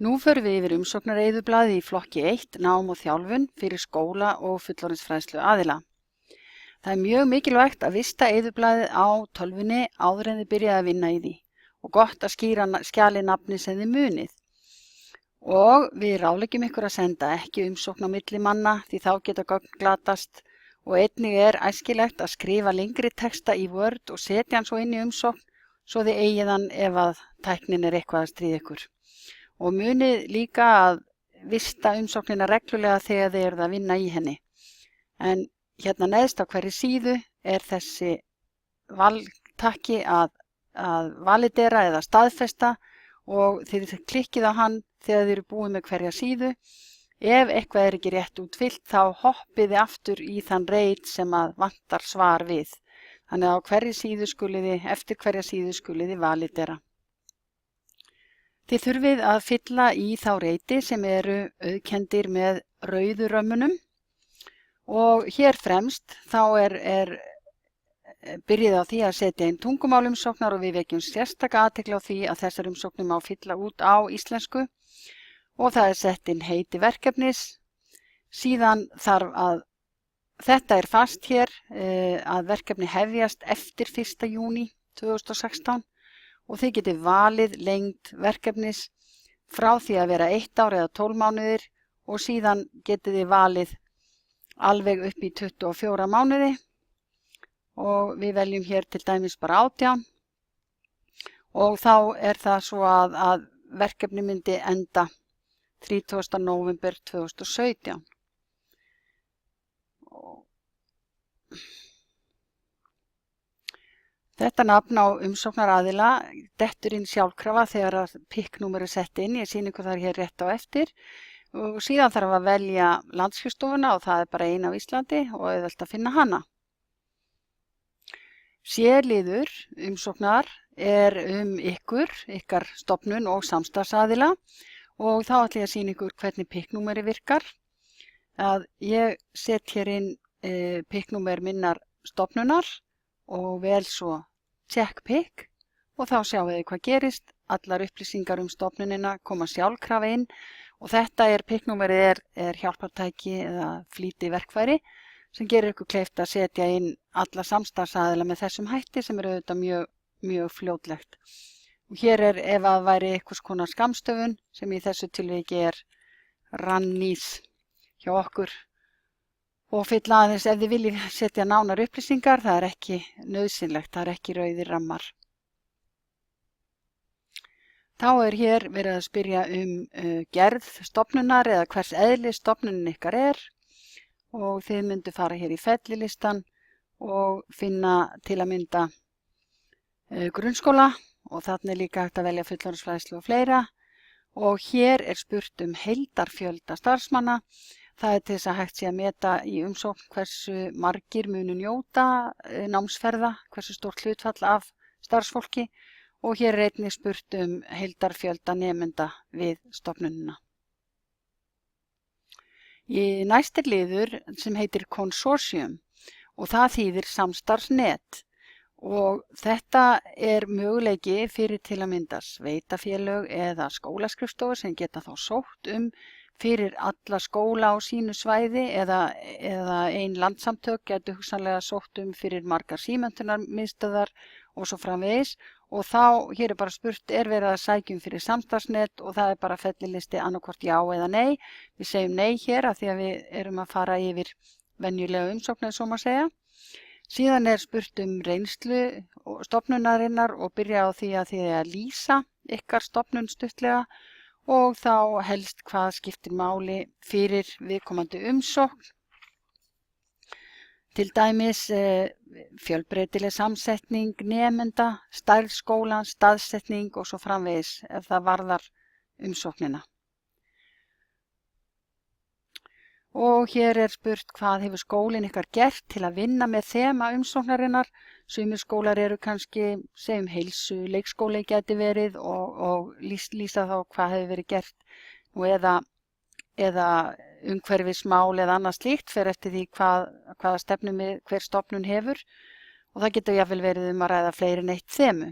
Nú förum við yfir umsóknareyðublaðið í flokki 1, nám og þjálfun fyrir skóla og fullorðinsfræðslu aðila. Það er mjög mikilvægt að vista eyðublaðið á tölvunni áður en þið byrjað að vinna í því og gott að skýra skjalið nafni sem þið munið. Og við ráðleggjum ykkur að senda ekki umsókn á milli manna því þá geta gögn glatast og einnig er æskilegt að skrifa lengri texta í Word og setja hann svo inn í umsókn svo þið eigið hann ef að tæknin er eitthvað að stríða ykkur. Og munið líka að vista umsóknina reglulega þegar þið eruð að vinna í henni. En hérna neðst á hverri síðu er þessi valtakki að validera eða staðfesta og þið klikkið á hann þegar þið eru búið með hverja síðu. Ef eitthvað er ekki rétt útfyllt þá hoppið þið aftur í þann reit sem að vantar svar við. Þannig að á hverri síðu eftir hverja síðu skuluð þið validera. Þið þurfið að fylla í þá reiti sem eru auðkenndir með rauðu römmunum og hér fremst þá byrjið á því að setja inn tungumálumsóknar og við vekjum sérstaka athygli á því að þessar umsóknir má fylla út á íslensku og það er sett inn heiti verkefnis. Síðan þetta er fast hér að verkefni hefjast eftir 1. júní 2016 og þið getið valið lengd verkefnis frá því að vera 1 ár eða 12 mánuðir og síðan getið þið valið alveg upp í 24 mánuði og við veljum hér til dæmis bara 18 og þá er það svo að verkefni myndi enda 30. nóvember 2017. Þetta nafn á umsóknaraðila dettur inn sjálfkrafa þegar að PIK-númer er sett inn. Ég sýni ykkur það hér rétt á eftir. Og síðan þarf að velja landskjörstofuna og það er bara ein á Íslandi og auðvelt að finna hana. C-liður umsóknar er ykkar stofnun og samstarfsaðila og þá ætla ég að sýna ykkur hvernig PIK-númeri virkar. Ég set hér inn PIK-númer minnar stofnunar og vel svo check PIK og þá sjáum við hvað gerist. Allar upplýsingar stofnunina koma sjálfkrafa inn og þetta PIK-númerið er hjálpartæki eða flýti verkfæri sem gerir ykkur kleift að setja inn alla samstarfsaðila með þessum hætti sem auðvitað mjög fljótlegt. Og hér ef að væri einhvers konar skammstöfun sem í þessu tilviki rannís hjá okkur. Og fylla aðeins ef þið viljið setja nánar upplýsingar, það er ekki nauðsynlegt, það er ekki rauðir rammar. Þá hér verið að spyrja gerð stofnunar eða hvers eðli stofnunin ykkar og þið myndu fara hér í fellilistan og finna til að mynda grunnskóla og þarna líka hægt að velja fullorðinsfræðslu og fleira. Og hér spurt heildarfjölda starfsmanna. Það til þess að hægt sé að meta í umsókn hversu margir munu njóta námsferða, hversu stórt hlutfall af starfsfólki og hér einnig spurt heildarfjölda nemenda við stofnunina. Í næsti liður sem heitir konsortium og það þýðir samstarfsnet og þetta möguleiki fyrir til að mynda sveitafélög eða skólaskrifstofur sem geta þá sótt fyrir alla skóla á sínu svæði eða ein landsamtök gætu hugsanlega sótt fyrir margar símenntunarmiðstöðvar og svo framvegis og þá hér bara spurt verið að sækja fyrir samstarfsnet og það bara fellilisti annaðhvort já eða nei. Við segjum nei hér af því að við erum að fara yfir venjulega umsókn eins og maður segja. Síðan spurt reynslu stofnunarinnar og byrja á því að þið að lýsa ykkar stofnun stuttlega og þá helst hvað skiptir máli fyrir viðkomandi umsókn. Til dæmis fjölbreytileg samsetning nemenda, stærð skólans, staðsetning og svo framvegis ef það varðar umsóknina. Og hér spurt hvað hefur skólinn ykkar gert til að vinna með þema umsóknarinnar. Sumir skólar kannski, segjum heilsu, leikskóli gæti verið og lýsa þá hvað hefur verið gert eða umhverfismál eða annað slíkt fer eftir því hvaða stefnu hver stofnun hefur og það getur jafnvel verið að ræða fleiri en eitt þemu.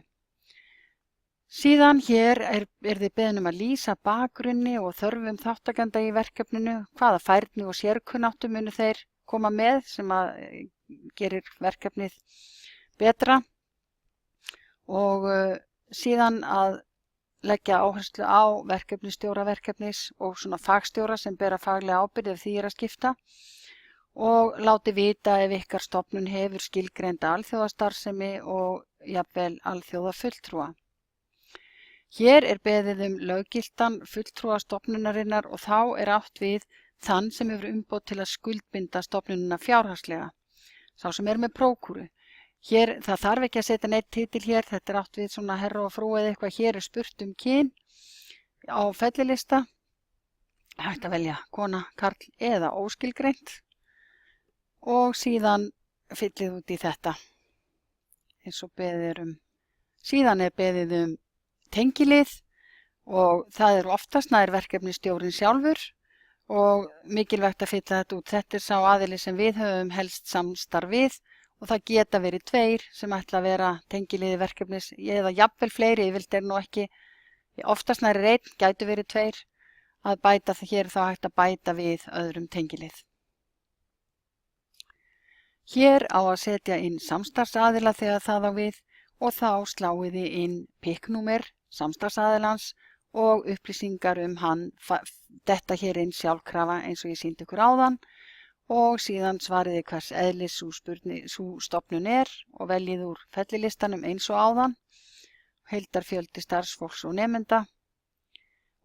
Síðan hér er þið beðin að lýsa bakgrunni og þörfum þáttakenda í verkefninu, hvaða færni og sérkunnáttu munu þeir koma með sem að gerir verkefnið betra og síðan að leggja áherslu á verkefnisstjóra verkefnis og svona fagstjóra sem bera faglega ábyrgð ef því að skipta og láti vita ef ykkar stofnun hefur skilgreinda alþjóðastarfsemi og jafnvel alþjóðafulltrúa. Hér er beðið löggiltan fulltrúa stofnunarinnar og þá er átt við þann sem hefur umboð til að skuldbinda stofnunina fjárhagslega, sá sem með prókúru. Hér, það þarf ekki að setja neitt titil hér, þetta átt við svona herra og frú eða eitthvað, hér spurt kyn á fellilista, hægt að velja kona, karl eða óskilgreint og síðan fyllið út í þetta eins og beðið síðan er beðið tengilið og það oftast nær verkefnisstjórinn sjálfur og mikilvægt að fylla þetta út. Þetta sá aðili sem við höfum helst samstarf við og það geta verið 2 sem ætla að vera tengiliði verkefnis eða jafnvel fleiri, ég vildi nú ekki, oftast nær 1, gætu verið 2 að bæta það hér þá hægt að bæta við öðrum tengilið. Hér á að setja inn samstarfsaðila þegar það á við og þá sláið þið inn pikknúmer samstarfsaðilans og upplýsingar hann, detta hér inn sjálfkrafa eins og ég sýndi ykkur áðan og síðan svariði hvers eðlis sú stofnun og veljið úr fellilistanum eins og áðan, heildarfjöldi starfsfólks og nemenda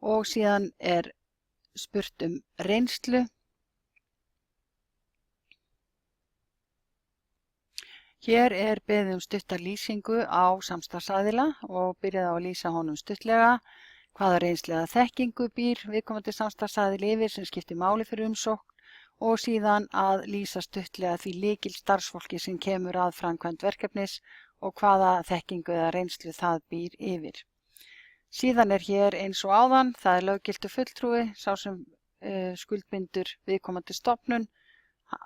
og síðan er spurt reynslu. Hér er beðið stutta lýsingu á samstarfsaðila og byrjaði á að lýsa honum stuttlega, hvaða reynslega þekkingu býr viðkomandi samstarfsaðili yfir sem skiptir máli fyrir umsókn og síðan að lýsa stuttlega því lykil starfsfólki sem kemur að framkvæmd verkefnis og hvaða þekkingu eða reynslu það býr yfir. Síðan er hér eins og áðan, það er löggiltur fulltrúi, sá sem skuldbindur viðkomandi stofnun,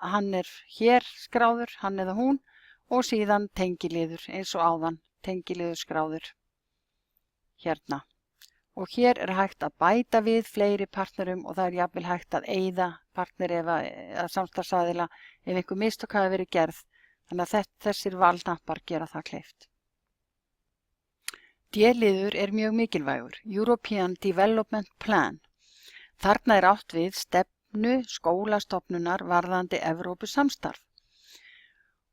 hann er hér skráður, hann eða hún og síðan tengiliður eins og áðan, tengiliður skráður hérna. Og hér er hægt að bæta við fleiri partnerum og það er jafnvel hægt að eyða partner eða samstarfsaðila ef einhver mistök hafi verið gerð. Þannig að þessir valhnappar gera það kleift. D-liður er mjög mikilvægur, European Development Plan. Þarna er átt við stefnu skólastofnunar varðandi Evrópusamstarf.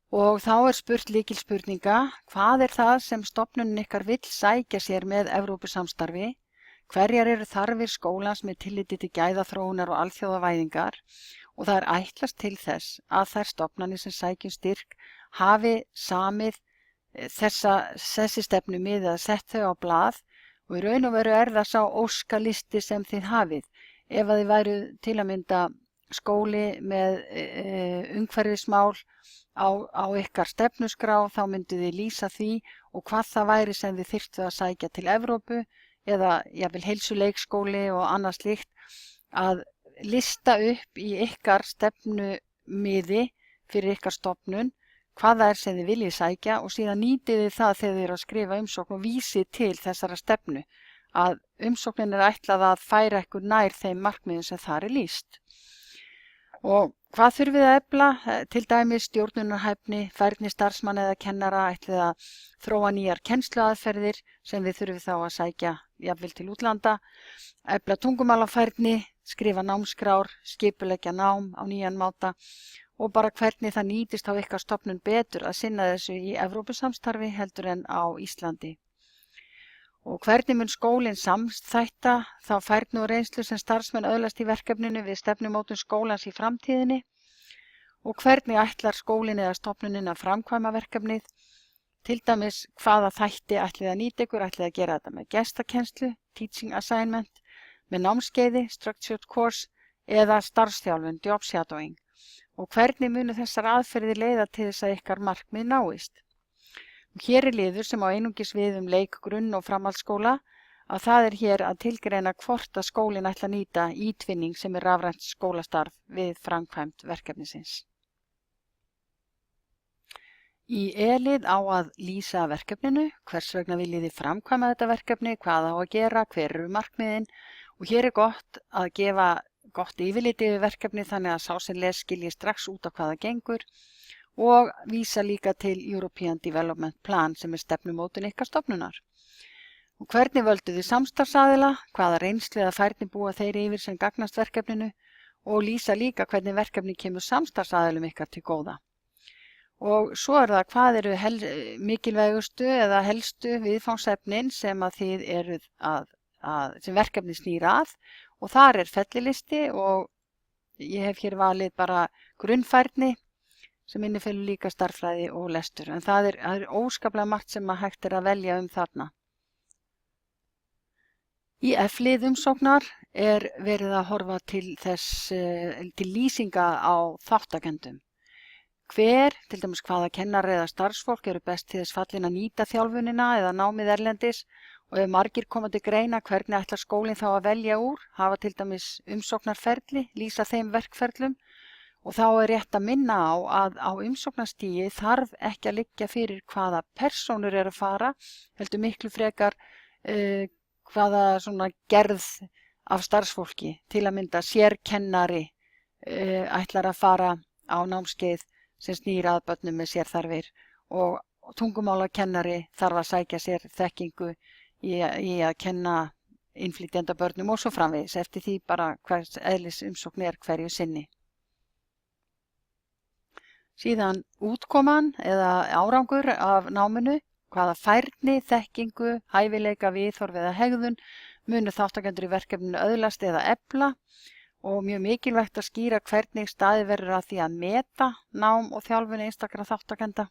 Og þá er spurt lykilspurninga, hvað er það sem stofnunin ykkar vill sækja sér með Evrópusamstarfi? Hverjar eru þarfir skólans með tilliti til gæðaþróunar og alþjóðavæðingar og það er ætlast til þess að þær stofnanir sem sækjum styrk hafi samið þessi stefnu miðið að sett þau á blað og í raun og veru er það sá óskalisti sem þið hafið. Ef að þið væru til að mynda skóli með umhverfismál á ykkar stefnuskrá þá myndu þið lýsa því og hvað það væri sem þið þyrftu að sækja til Evrópu eða jafnvel heilsuleikskóli og annað slíkt að lista upp í ykkar stefnumiði fyrir ykkar stofnun hvað það er sem þið viljið sækja og síðan nýtið þið það þegar þið eru að skrifa umsókn og vísið til þessara stefnu að umsóknin er ætlað að færa ykkur nær þeim markmiðum sem þar er lýst. Og hvað þurfið að efla? Til dæmis stjórnunarhæfni, færni starfsmanna eða kennara ætlið að þróa nýjar kennsluaðferðir sem þið þurfið þá að sækja jafnvel til útlanda, efla tungumálafærni, skrifa námskrár, skipuleggja nám á nýjan máta og bara hvernig það nýtist á ykkar stofnun betur að sinna þessu í Evrópusamstarfi heldur en á Íslandi. Og hvernig mun skólinn samþætta þá færni og reynslu sem starfsmenn öðlast í verkefninu við stefnumótun skólans í framtíðinni og hvernig ætlar skólinn eða stofnunin að framkvæma verkefnið, til dæmis hvaða þætti ætlið að nýta ykkur, ætlið að gera þetta með gestakennslu, teaching assignment, með námskeiði, structured course eða starfsþjálfun, job shadowing og hvernig munu þessar aðferðir leiða til þess að ykkar markmið náist. Hér er liður sem á einungis við leik, grunn og framhaldsskóla að það er hér að tilgreina hvort að skólinn ætla að nýta ítvinning sem er rafrænt skólastarf við framkvæmd verkefnisins. Í E-lið á að lýsa verkefninu, hvers vegna viljið þið framkvæma þetta verkefni, hvað á að gera, hver eru markmiðin og hér er gott að gefa gott yfirlit yfir verkefni þannig að sá sem les skilji strax út á hvað það gengur og vísa líka til European Development Plan sem er stefnumótun ykkar stofnunar. Og hvernig völdu þið samstarfsaðila, hvaða reynslu eða færni búa þeir yfir sem gagnast verkefninu og lýsa líka hvernig verkefni kemur samstarfsaðilum ykkar til góða. Og svo er það hvað eru mikilvægustu eða helstu viðfangsefnin sem að þið eruð sem verkefni snýr að og þar er fellilisti og ég hef hér valið bara grunnfærni sem innifelur líka stærðfræði og lestur. En það er óskaplega margt sem að hægt er að velja þarna. Í F-lið umsóknar er verið að horfa til lýsinga á þáttakendum. Hver, til dæmis hvaða kennari eða starfsfólk eru best til þess fallin að nýta þjálfunina eða námið erlendis og ef margir koma til greina hvernig ætlar skólinn þá að velja úr, hafa til dæmis umsóknarferli, lýsa þeim verkferlum og þá er rétt að minna á að á umsóknarstígi þarf ekki að liggja fyrir hvaða persónur eru að fara, heldur miklu frekar hvaða svona gerð af starfsfólki, til að mynda sérkennari ætlar að fara á námskeið sem snýr að börnum með sérþarfir og tungumálakennari þarf að sækja sér þekkingu í að kenna innflytjenda börnum og svo framvegis eftir því bara hvers eðlis umsókn er hverju sinni. Síðan útkoman eða árangur af náminu, hvaða færni, þekkingu, hæfileika, viðhorf eða hegðun munu þáttakendur í verkefninu öðlast eða efla og mjög mikilvægt að skýra hvernig staðið verður að því að meta nám og þjálfun einstakra þáttakenda.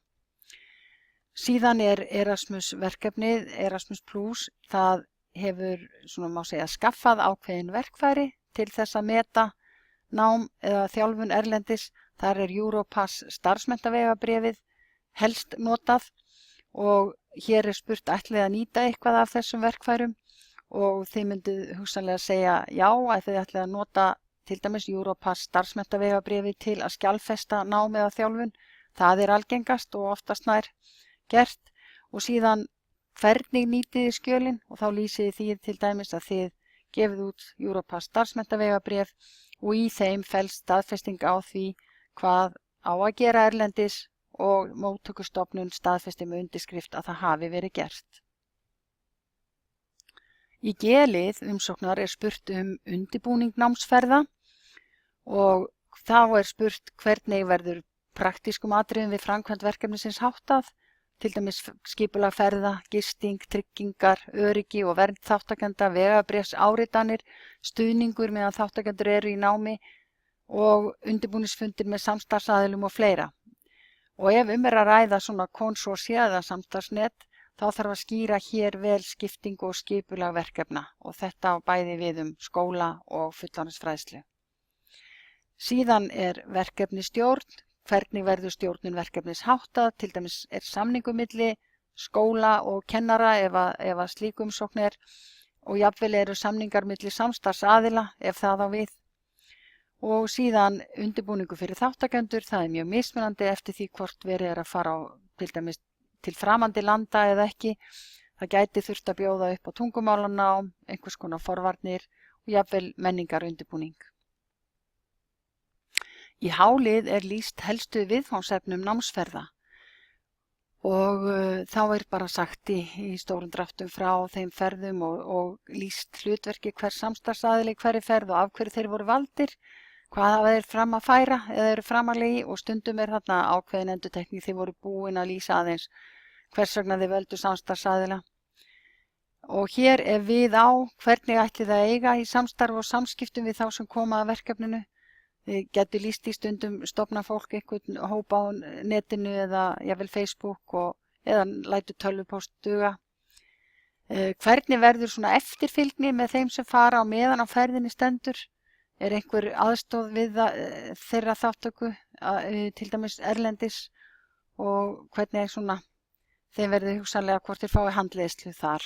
Síðan er Erasmus verkefnið, Erasmus Plus, það hefur svona má segja skaffað ákveðin verkfæri til þess að meta nám eða þjálfun erlendis. Þar er Europass starfsmenntavegabrifið helst notað og hér er spurt ætlið að nýta eitthvað af þessum verkfærum og þið myndið hugsanlega segja já að þið ætlið að nota til dæmis Europass starfsmenntavegabrifið til að skjalfesta nám eða þjálfun. Það er algengast og oftast nær gert og síðan hvernig nýtið þið skjölin og þá lýsið því til dæmis að þið gefið út Europass starfsmenntavegabrif og í þeim felst staðfesting á því hvað á að gera erlendis og móttökustofnun staðfesti með undirskrift að það hafi verið gert. Í G-lið umsóknar er spurt undirbúning námsferða og þá er spurt hvernig verður praktískum atriðum við framkvæmd verkefnisins háttað, til dæmis skipulag ferða, gisting, tryggingar, öryggi og vernd þáttakenda, vegabréfsáritanir, stuðningur meðan þáttakendur eru í námi og undirbúningsfundir með samstarfsaðilum og fleira. Og ef er að ræða svona konsortía eða samstarfsnet, þá þarf að skýra hér vel skiptingu og skipulag verkefna og þetta á bæði við skóla og fullorðinsfræðslu. Síðan er verkefnisstjórn, hvernig verður stjórnun verkefnis háttað, til dæmis er samningur milli skóla og kennara ef að slík umsókn er og jafnvel eru samningar milli samstarfsaðila ef það á við. Og síðan undirbúningu fyrir þáttakendur, það er mjög mismunandi eftir því hvort verið er að fara til dæmis til framandi landa eða ekki. Það gæti þurft að bjóða upp á tungumálanám, einhvers konar forvarnir og jafnvel menningar undirbúning. Í H-lið er lýst helstu viðfangsefnum námsferða og þá er bara sagt í stórum dráttum frá þeim ferðum og lýst hlutverki hvers samstarfsaðili hverri ferð og af hverju þeir voru valdir, hvað hafa þeir fram að færa eða eru framarlega í og stundum er þarna ákveðin endurtekning þeir voru búin að lýsa aðeins hvers vegna þeir völdu samstarfsaðila. Og hér er við á hvernig ætlið það eiga í samstarf og samskiptum við þá sem koma að verkefninu. Þið getur lýst í stundum stofna fólk einhvern hóp á netinu eða jafnvel Facebook eða lætur tölvupóst duga. Hvernig verður svona eftirfylgni með þeim sem fara á meðan á ferðinni stendur? Er einhver aðstoð við þeirra þáttöku, til dæmis erlendis og hvernig er svona þeim verður hugsanlega hvort þeir fái handleiðslu þar.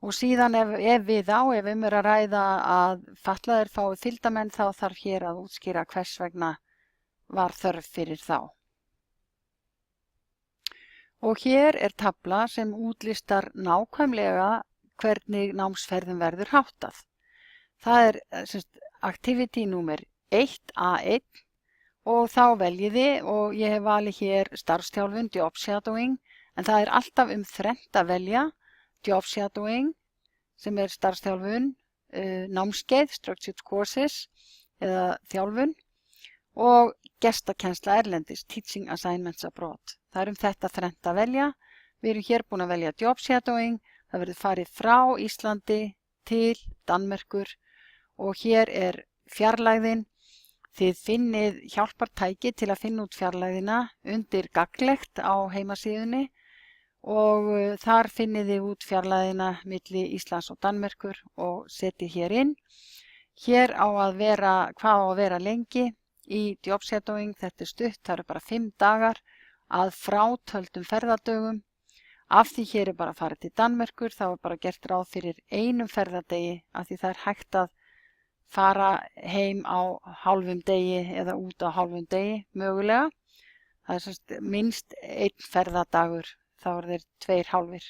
Og síðan ef er að ræða að fatlaðir fái fylgdarmenn þá þarf hér að útskýra hvers vegna var þörf fyrir þá. Og hér er tafla sem útlistar nákvæmlega hvernig námsferðum verður háttað. Það er activity númer 1A1 og þá veljiði og ég hef valið hér starfstjálfun, job shadowing, en það er alltaf þrennt að velja, job shadowing sem er starfstjálfun, námskeið, structured courses eða þjálfun og gestakennsla erlendis, teaching assignments abroad. Það er þetta þrennt að velja. Við erum hér búin að velja job shadowing, það verður farið frá Íslandi til Danmerkur og hér er fjarlægðin. Þið finnið hjálpartæki til að finna út fjarlægðina undir gagnlegt á heimasíðunni og þar finnið þið út fjarlægðina milli Íslands og Danmerkur og setið hér inn. Hér á að vera, hvað á að vera lengi í job shadowing, þetta er stutt, það eru bara 5 dagar að frátöldum ferðardögum. Af því hér er bara að fara til Danmerkur, þá er bara gert ráð fyrir einum ferðardegi af því það er hægt að fara heim á hálfum degi eða út á hálfum degi mögulega. Það er minnst 1 ferðardagur, þá er þeir 2 hálfir.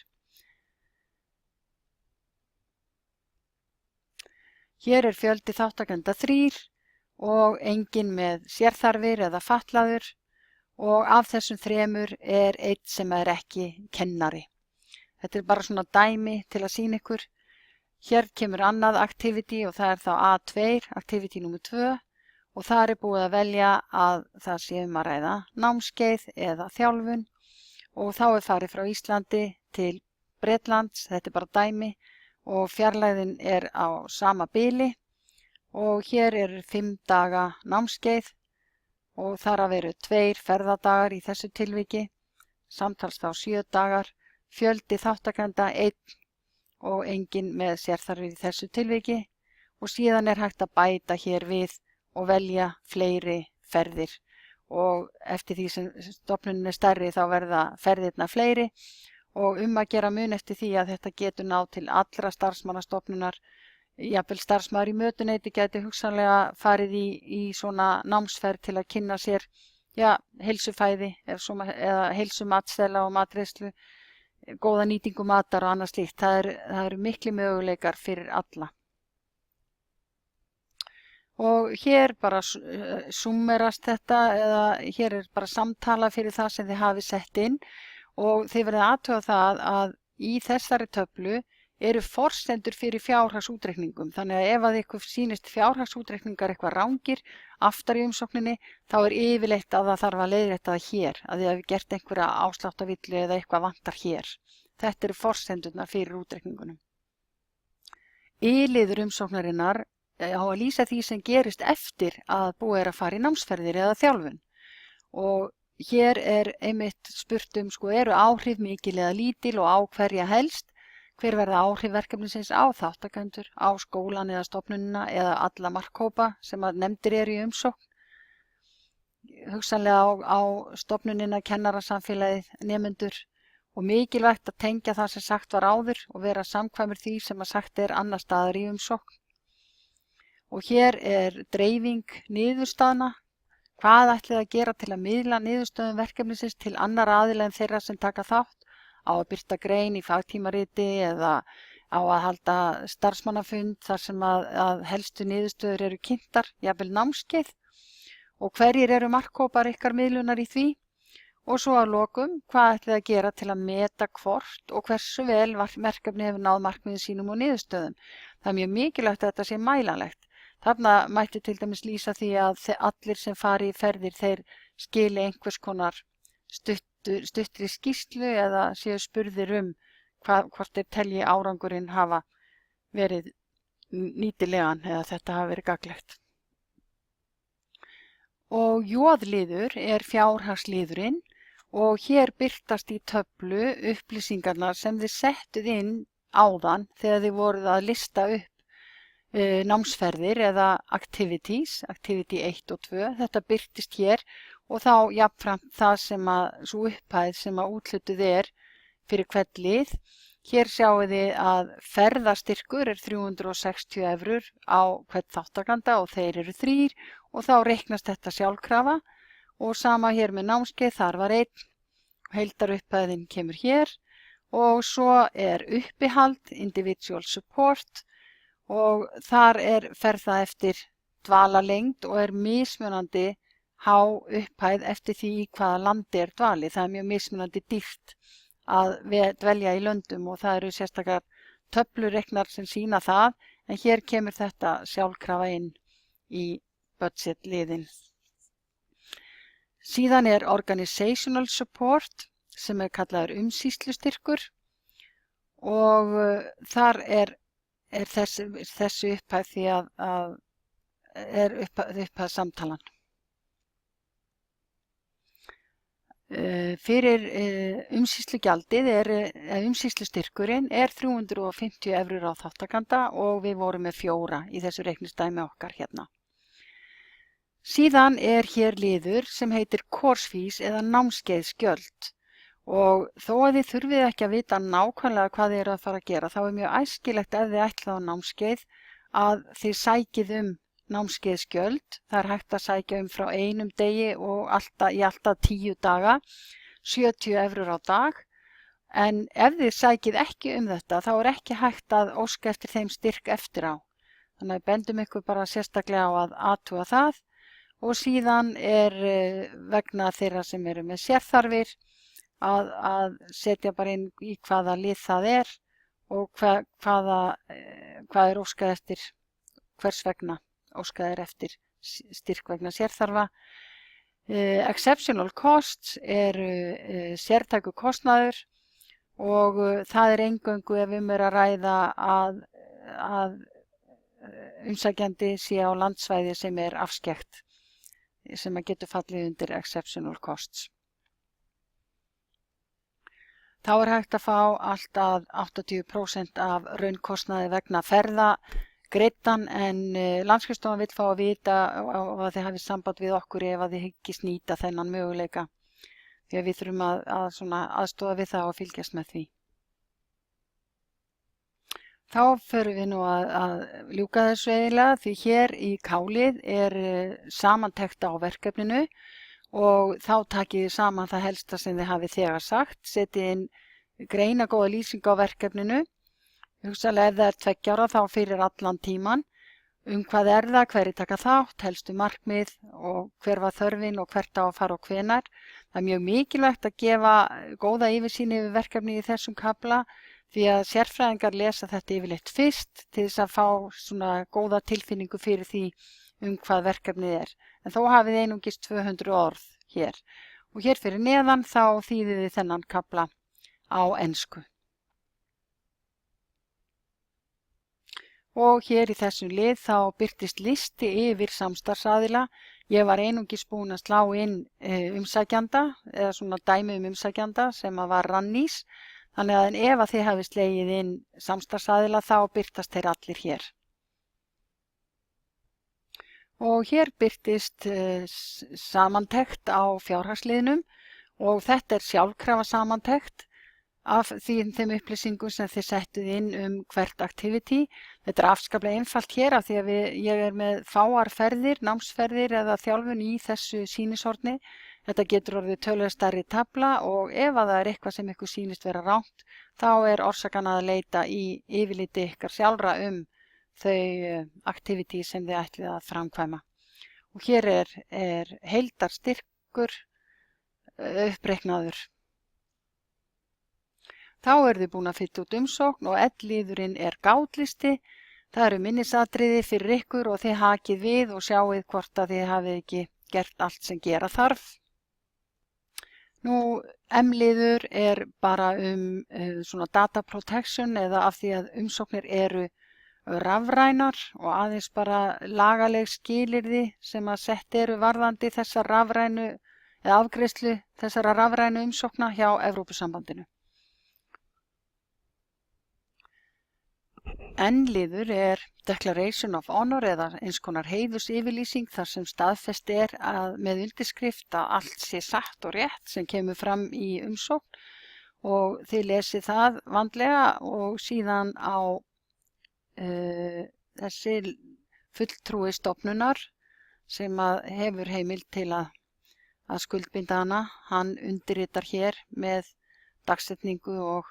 Hér er fjöldi þáttakenda 3 og enginn með sérþarfir eða fatlaður og af þessum 3 er 1 sem er ekki kennari. Þetta er bara svona dæmi til að sýna ykkur. Hér kemur annað activity og það er þá A2, activity númer 2 og þar er búið að velja að það sé að ræða námskeið eða þjálfun og þá er farið frá Íslandi til Bretlands, þetta er bara dæmi og fjarlægðin er á sama bili og hér er 5 daga námskeið og þar að veru 2 ferðadagar í þessu tilviki, samtals þá 7 dagar, fjöldi þáttakenda 1 og enginn með sérþarfir í þessu tilviki og síðan er hægt að bæta hér við og velja fleiri ferðir og eftir því sem stofnunin er stærri þá verða ferðirna fleiri og að gera mun eftir því að þetta getur náð til allra starfsmannastofnunar. Jafnvel starfsmaður í mötuneyti gæti hugsanlega farið í svona námsferð til að kynna sér heilsufæði eða heilsumatstela og matreiðslu, góða nýtingu matar og annað slíkt. Það eru mikli möguleikar fyrir alla. Og hér bara summerast þetta eða hér er bara samtala fyrir það sem þið hafið sett inn og þið verðið að athuga það að í þessari töflu eru forsendur fyrir fjárhagsútreikningum. Þannig að ef að ykkur sýnist fjárhagsútreikningar eitthvað rangir aftar í umsókninni, þá er yfirleitt að það þarf að leiðrétta það hér, að þið hefur gert einhverja ásláttavillu eða eitthvað vantar hér. Þetta eru forsendurnar fyrir útreikningunum. Y-liður umsóknarinnar á að lýsa því sem gerist eftir að búið er að fara í námsferðir eða þjálfun. Og hér er einmitt spurt eru áhrif mikil eða lítil og á hverja helst? Hver verða áhrif verkefnisins á þáttakendur, á skólan eða stofnunina eða alla markhópa sem að nefndir eru í umsókn? Hugsanlega á stofnunina, kennarasamfélagið, nemendur og mikilvægt að tengja það sem sagt var áður og vera samkvæmur því sem að sagt er annar staðar í umsókn. Og hér er dreifing niðurstaðna. Hvað ætlið að gera til að miðla niðurstöðum verkefnisins til annar aðila en þeirra sem taka þátt? Á að birta grein í fagtímariti eða á að halda starfsmannafund þar sem að helstu niðurstöður eru kynntar, jafnvel námskeið og hverjir eru markhópar ykkar miðlunar í því og svo að lokum hvað ætlið að gera til að meta hvort og hversu vel verkefni hefur náð markmiðum sínum og niðurstöðum. Það er mjög mikilvægt að þetta sé mælanlegt. Þarna mætti til dæmis lýsa því að allir sem fari í ferðir þeir skili einhvers konar stuttri skýrslu eða séu spurðir hvort þeir telji árangurinn hafa verið nýtilegan eða þetta hafa verið gagnlegt. Og J-liður er fjárhagsliðurinn og hér birtast í töflu upplýsingarnar sem þið settuð inn áðan þegar þið voruð að lista upp námsferðir eða activities, activity 1 og 2. Þetta birtist hér og þá jafnframt það sem svo upphæð sem að úthlutuð er fyrir hvern lið. Hér sjáum við að ferðastyrkur er 360 evrur á hvern þáttakanda og þeir eru 3 og þá reiknast þetta sjálfkrafa og sama hér með námskeið, þar var 1 Heildarupphæðin kemur hér og svo uppihald, individual support, og þar fer það eftir dvalarlengd og mismunandi há upphæð eftir því í hvaða landi dvalið. Það mjög mismunandi dýrt að dvelja í löndum og það eru sérstakar töflureiknar sem sýna það, en hér kemur þetta sjálfkrafa inn í budgetliðin. Síðan organizational support sem kallaður umsýslustyrkur og þar þessi upphæð því að upphæð samtalan. Fyrir umsýslugjaldið umsýslustyrkurinn 350 evrur á þáttakanda og við vorum með 4 í þessu reiknistæmi okkar hérna. Síðan hér liður sem heitir course fees eða námskeiðsgjöld og þó að þið þurfið ekki að vita nákvæmlega hvað þið að fara að gera þá mjög æskilegt ef þið ætlið á námskeið að þið sækið námskeiðsgjöld. Það hægt að sækja frá 1 degi og í alltaf 10 daga, 70 evrur á dag. En ef þið sækið ekki þetta þá ekki hægt að óska eftir þeim styrk eftir á. Þannig að bendum ykkur bara sérstaklega á að athuga það. Og síðan vegna þeirra sem eru með sérþarfir að setja bara inn í hvaða lið það og hvað óskað eftir, hvers vegna óskað eftir styrk vegna sérþarfa. Exceptional costs sértæku kostnaður og það eingöngu ef að ræða að umsækjandi sé á landsvæði sem afskekt, sem getur fallið undir exceptional costs. Þá hægt að fá allt að 80% af raunkostnaði vegna ferða greiddan, en Landskjörstofan vill fá að vita og að þið hafið samband við okkur ef að þið hyggist nýta þennan möguleika, því að við þurfum að aðstoða við það og fylgjast með því. Þá förum við nú að ljúka þessu eiginlega, því hér í kálið samantekt á verkefninu og þá takið þið saman það helsta sem þið hafið þegar sagt, setið inn greinagóða lýsing á verkefninu, hugsanlega ef það 2 ára þá fyrir allan tíman, hvað það, hverjir taka þátt, helstu markmið og hver var þörfin og hvert á að fara og hvenær. Það mjög mikilvægt að gefa góða yfirsýn yfir verkefni í þessum kafla, því að sérfræðingar lesa þetta yfirleitt fyrst til þess að fá svona góða tilfinningu fyrir því hvað verkefnið En þó hafið einungis 200 orð hér. Og hér fyrir neðan þá þýðið þið þennan kafla á ensku. Og hér í þessum lið þá birtist listi yfir samstarfsaðila. Ég var einungis búin að slá inn umsækjanda, eða svona dæmi umsækjanda sem var Rannís. Þannig að ef að þið hafið slegið inn samstarfsaðila þá birtast þeir allir hér. Og hér birtist samantekt á fjárhagsliðnum og þetta sjálfkrafa samantekt af þeim upplýsingum sem þið settuð inn hvert activity. Þetta afskaplega einfalt hér af því að ég með fáar ferðir, námsferðir eða þjálfun í þessu sýnishorni. Þetta getur orðið töluvert stærri tafla og ef að það eitthvað sem ykkur sýnist vera rangt, þá orsakan að leita í yfirliti ykkar sjálfra þau activity sem þið ætlið að framkvæma. Og hér heildarstyrkur uppreiknaður. Þá þið búin að fylla út umsókn og liðurinn gátlisti. Það eru minnisatriði fyrir ykkur og þið hakið við og sjáið hvort að þið hafið ekki gert allt sem gera þarf. Nú, M-liður bara svona data protection eða af því að umsóknir eru rafrænar og aðeins bara lagaleg skilyrði sem að sett eru varðandi þessar rafrænu eða afgreiðslu þessara rafrænu umsókna hjá Evrópusambandinu. N-liður Declaration of Honor eða eins konar heiðursyfirlýsing þar sem staðfest að með undirskrift að allt sé satt og rétt sem kemur fram í umsókn og þið lesið það vandlega og síðan á þessi fulltrúi stofnunar sem hefur heimild til að að skuldbinda hana. Hann undirritar hér með dagsetningu og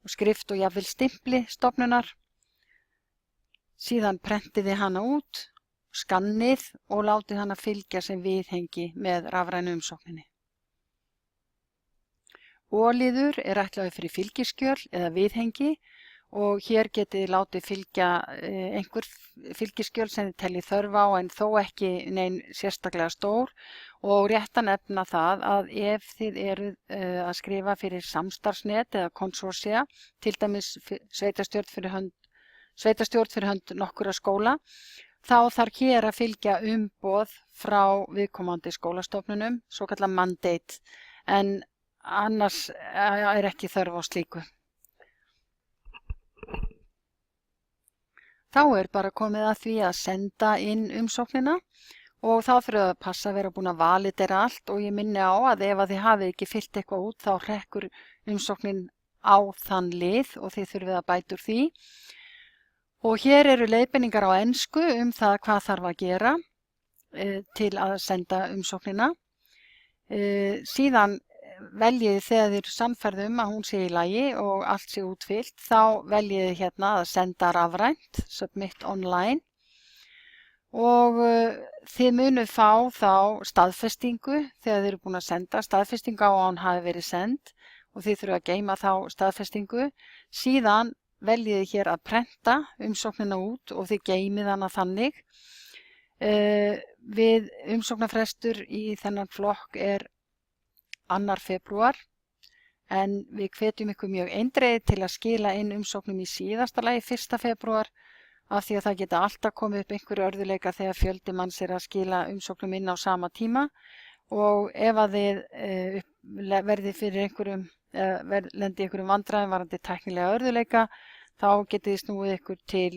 skrift og jafnvel stimpli stofnunar. Síðan prentiði hana út, skannið og látið hana fylgja sem viðhengi með rafrænu umsókninni. O-liður er ætlaður fyrir fylgiskjöl eða viðhengi og hér getið þið látið fylgja einhver fylgiskjöl sem þið teljið þörf á en þó ekki nein sérstaklega stór, og rétt að nefna það að ef þið eruð að skrifa fyrir samstarfsnet eða konsortía, til dæmis sveitarstjórn fyrir hönd nokkurra skóla, þá þarf hér að fylgja umboð frá viðkomandi skólastofnunum, svokallað mandate, en annars er ekki þörf á slíku. Þá er bara komið að því að senda inn umsóknina og þá þurfum að passa að vera búin að validera allt, og ég minni á að ef að þið hafið ekki fyllt eitthvað út þá hrekkur umsóknin á þann lið og þið þurfið að bæta úr því. Og hér eru leiðbeiningar á ensku það hvað þarf að gera til að senda umsóknina. Síðan veljið þegar þið eru sannfærð að hún sé í lagi og allt sé útfyllt, þá veljið hérna að senda rafrænt, submit online, og þið munuð fá þá staðfestingu þegar þið eru búin að senda, staðfestingu á að hún hafi verið send og þið þurfum að geyma þá staðfestingu. Síðan veljið hér að prenta umsóknina út og þið geymið hana þannig. Við umsóknarfrestur í þennan flokk er 2. febrúar, en við hvetjum ykkur mjög eindregið til að skila inn umsóknum í síðasta lagi 1. febrúar, af því að það geta alltaf komið upp einhverju örðuleika þegar fjöldi manns er að skila umsóknum inn á sama tíma, og ef að þið verði fyrir einhverjum, lendi einhverjum vandræðum varandi tæknilega örðuleika, þá getið þið snúið ykkur til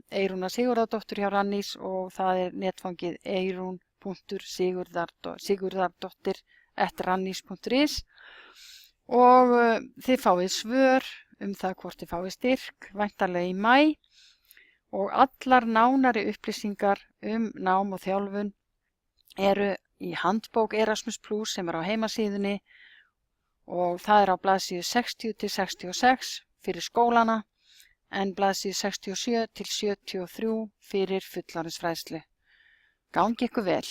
Eyrúnar Sigurðardóttur hjá Rannís, og það er netfangið eirun.sigurðardóttir@rannís.is, og þið fáið svör það hvort þið fáið styrk, væntanlega í maí, og allar nánari upplýsingar nám og þjálfun eru í handbók Erasmus Plus sem er á heimasíðunni, og það er á blaðsíðu 60 til 66 fyrir skólana, en blaðsíðu 67 til 73 fyrir fullorðinsfræðslu. Gangi ykkur vel!